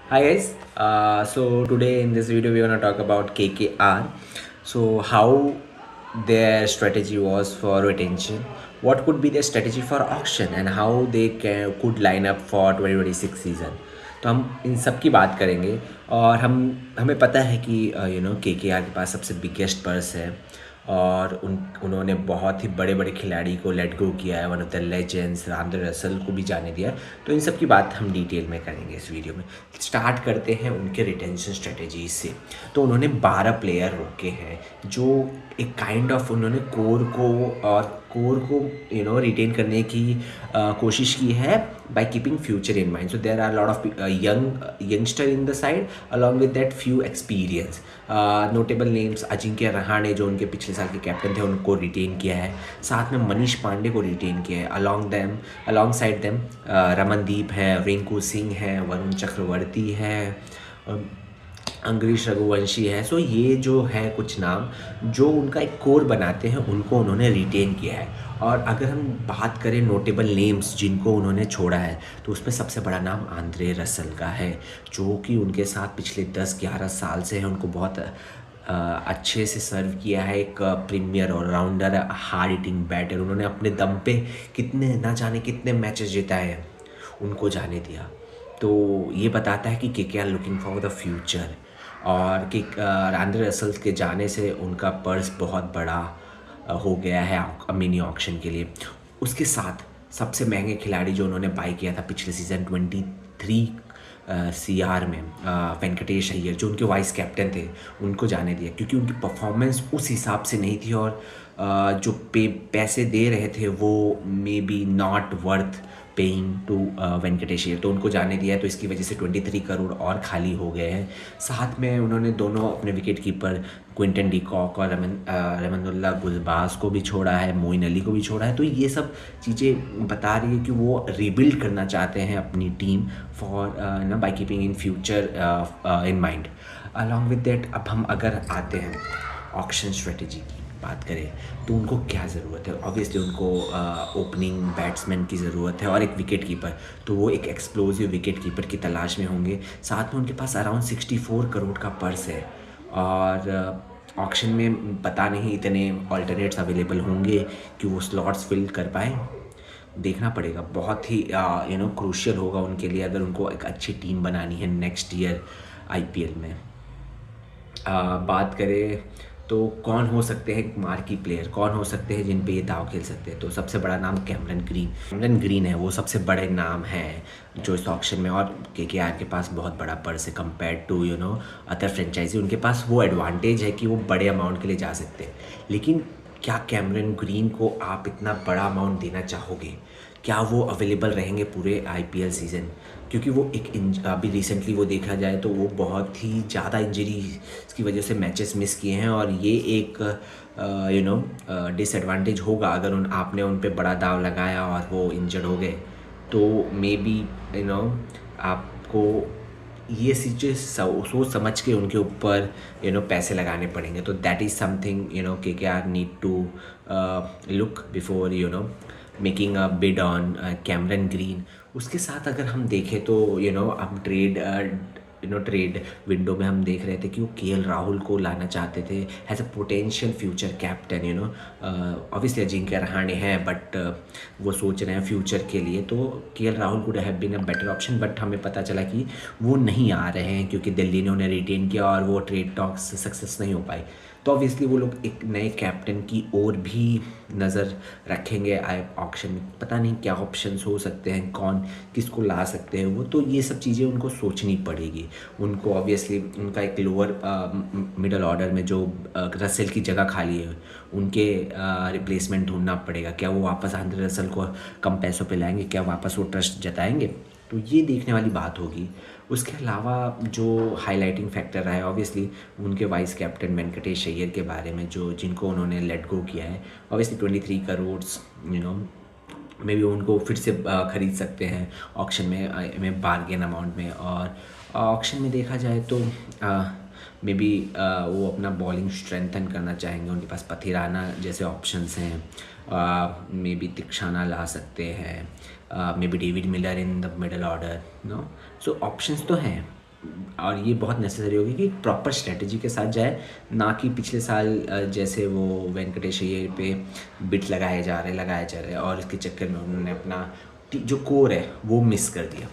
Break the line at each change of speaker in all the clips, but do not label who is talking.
Hi guys. So today in this video we're gonna talk about KKR. So how their strategy was for retention, what could be their strategy for auction, and how they could line up for 2026 season. तो हम इन सब की बात करेंगे और हमें पता है कि KKR के पास सबसे बिगेस्ट पर्स है और उन्होंने बहुत ही बड़े बड़े खिलाड़ी को लेट गो किया है, one of the legends Andre Russell को भी जाने दिया है. तो इन सब की बात हम डिटेल में करेंगे इस वीडियो में. स्टार्ट करते हैं उनके रिटेंशन स्ट्रेटजी से. तो उन्होंने 12 प्लेयर रोके हैं जो एक काइंड ऑफ उन्होंने कोर को रिटेन करने की कोशिश की है by keeping future in mind. So there are lot of youngster in the side along with that few experience. Notable names Ajinkya Rahane जो उनके पिछले साल के कैप्टन थे उनको रिटेन किया है. साथ में मनीष पांडे को रिटेन किया है. अलॉन्ग साइड देम रमनदीप है, रिंकू सिंह है, वरुण चक्रवर्ती है, अंगरीश रघुवंशी है. सो ये जो है कुछ नाम जो उनका एक कोर बनाते हैं उनको उन्होंने रिटेन किया है. और अगर हम बात करें नोटेबल नेम्स जिनको उन्होंने छोड़ा है तो उसमें सबसे बड़ा नाम आंद्रे रसल का है जो कि उनके साथ पिछले 10-11 साल से है. उनको बहुत अच्छे से सर्व किया है. एक premier all rounder, hard hitting batter. उन्होंने अपने दम पे कितने ना जाने कितने मैचेस जिताए हैं, उनको जाने दिया. तो ये बताता है कि KKR looking for the future और कि आंद्रे रसल के जाने से उनका पर्स बहुत बड़ा हो गया है मिनी ऑक्शन के लिए. उसके साथ सबसे महंगे खिलाड़ी जो उन्होंने बाई किया था पिछले सीज़न 23 CR में, वेंकटेश अय्यर जो उनके वाइस कैप्टन थे, उनको जाने दिया क्योंकि उनकी परफॉर्मेंस उस हिसाब से नहीं थी और जो पैसे दे रहे थे वो maybe not worth paying to Venkatesh Iyer. तो उनको जाने दिया है. तो इसकी वजह से 23 करोड़ और खाली हो गए हैं. साथ में उन्होंने दोनों अपने wicket keeper Quinton de Kock और रहमानुल्लाह गुलबाज को भी छोड़ा है, मोइन अली को भी छोड़ा है. तो ये सब चीज़ें बता रही है कि वो रिबिल्ड करना चाहते हैं अपनी team for by keeping in future in mind. Along with that अब हम अगर आते हैं ऑक्शन स्ट्रेटजी की बात करें तो उनको क्या ज़रूरत है. ऑब्वियसली उनको ओपनिंग बैट्समैन की ज़रूरत है और एक विकेट कीपर. तो वो एक एक्सप्लोजिव विकेट कीपर की तलाश में होंगे. साथ में उनके पास अराउंड 64 करोड़ का पर्स है और ऑक्शन में पता नहीं इतने ऑल्टरनेट्स अवेलेबल होंगे कि वो स्लॉट्स फिल कर पाएँ. देखना पड़ेगा. बहुत ही क्रूशियल होगा उनके लिए अगर उनको एक अच्छी टीम बनानी है नेक्स्ट ईयर IPL में. बात करें तो कौन हो सकते हैं मार्की प्लेयर, कौन हो सकते हैं जिन पे ये दाव खेल सकते हैं. तो सबसे बड़ा नाम कैमरन ग्रीन है. वो सबसे बड़े नाम हैं जो इस ऑक्शन में. और KKR के पास बहुत बड़ा पर्स है कंपेयर टू अदर फ्रेंचाइजी. उनके पास वो एडवांटेज है कि वो बड़े अमाउंट के लिए जा सकते हैं. लेकिन क्या कैमरन ग्रीन को आप इतना बड़ा अमाउंट देना चाहोगे? क्या वो अवेलेबल रहेंगे पूरे IPL सीज़न? क्योंकि वो अभी रिसेंटली वो देखा जाए तो वो बहुत ही ज़्यादा इंजरी की वजह से मैचेस मिस किए हैं और ये एक डिसएडवांटेज होगा अगर आपने उन पे बड़ा दाव लगाया और वो इंजर्ड हो गए. तो मे बी आपको ये चीज़ें सोच समझ के उनके ऊपर पैसे लगाने पड़ेंगे. तो that is something KKR need to look before making a bid on Cameron Green. उसके साथ अगर हम देखें तो हम ट्रेड विंडो में हम देख रहे थे कि वो KL राहुल को लाना चाहते थे as a potential future captain. Obviously Ajinkya Rahane हैं बट वो सोच रहे हैं फ्यूचर के लिए. तो KL Rahul could have been a better option but हमें पता चला कि वो नहीं आ रहे हैं क्योंकि दिल्ली ने उन्हें रिटेन किया और वो ट्रेड टॉक्स सक्सेस नहीं हो पाई. तो ऑब्वियसली वो लोग एक नए कैप्टन की ओर भी नज़र रखेंगे ऑक्शन में. पता नहीं क्या ऑप्शंस हो सकते हैं, कौन किसको ला सकते हैं वो. तो ये सब चीज़ें उनको सोचनी पड़ेगी. उनको ऑब्वियसली उनका एक लोअर मिडल ऑर्डर में जो रसेल की जगह खाली है उनके रिप्लेसमेंट ढूंढना पड़ेगा. क्या वो वापस आंद्रे रसल को कम पैसों पे लाएंगे? क्या वापस वो ट्रस्ट जताएंगे? तो ये देखने वाली बात होगी. उसके अलावा जो हाईलाइटिंग फैक्टर रहा है ऑब्वियसली उनके वाइस कैप्टन वेंकटेश अय्यर के बारे में जिनको उन्होंने लेट गो किया है. ऑब्वियसली 23 करोड़ मे बी उनको फिर से ख़रीद सकते हैं ऑक्शन में बार्गेन अमाउंट में. और ऑक्शन में देखा जाए तो मे बी वो अपना बॉलिंग स्ट्रेंथन करना चाहेंगे. उनके पास पथिराना जैसे ऑप्शंस हैं. मे बी तिक्षाना ला सकते हैं. Maybe David Miller in the middle order. No so options तो हैं और ये बहुत नेसेसरी होगी कि प्रॉपर स्ट्रेटजी के साथ जाए, ना कि पिछले साल जैसे वो वेंकटेश अय्यर पे बिट लगाए जा रहे और इसके चक्कर में उन्होंने अपना जो कोर है वो मिस कर दिया।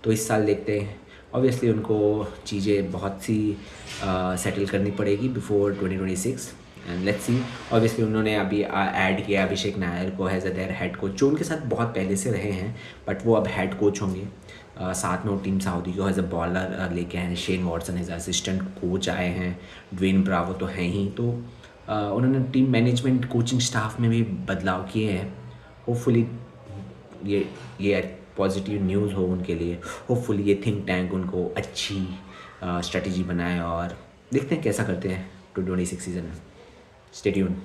तो इस साल देखते हैं, ऑब्वियसली उनको चीज़ें बहुत सी सेटल करनी पड़ेगी before 2026 and let's see. Obviously उन्होंने अभी ऐड किया अभिषेक नायर को as a their head coach, जो उनके साथ बहुत पहले से रहे हैं, बट वो अब हेड कोच होंगे। साथ में वो टीम साउदी को एज अ बॉलर लेके आए हैं, Shane Watson as assistant coach आए हैं, ड्वेन ब्रावो तो हैं ही। तो उन्होंने टीम मैनेजमेंट कोचिंग स्टाफ में भी बदलाव किए हैं। होपफुली ये पॉजिटिव न्यूज़ हो उनके लिए। होपफुली ये थिंक टैंक उनको अच्छी स्ट्रेटजी बनाए और देखते हैं कैसा करते हैं 2026 सीज़न में। Stay tuned.